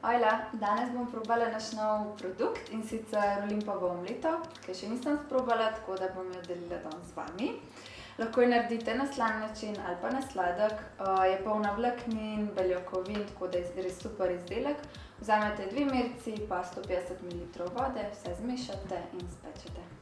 Ojla, danes bom probala naš nov produkt, in sicer Olimpovo omleto, ki še nisem sprobala, tako da bom jo delila danes z vami. Lahko jo naredite na slan način ali pa na sladek. Je polna vlaknin, beljakovin, tako da je res super izdelek. Vzamete 2 mrci pa 150 ml vode, vse zmešate in spečete.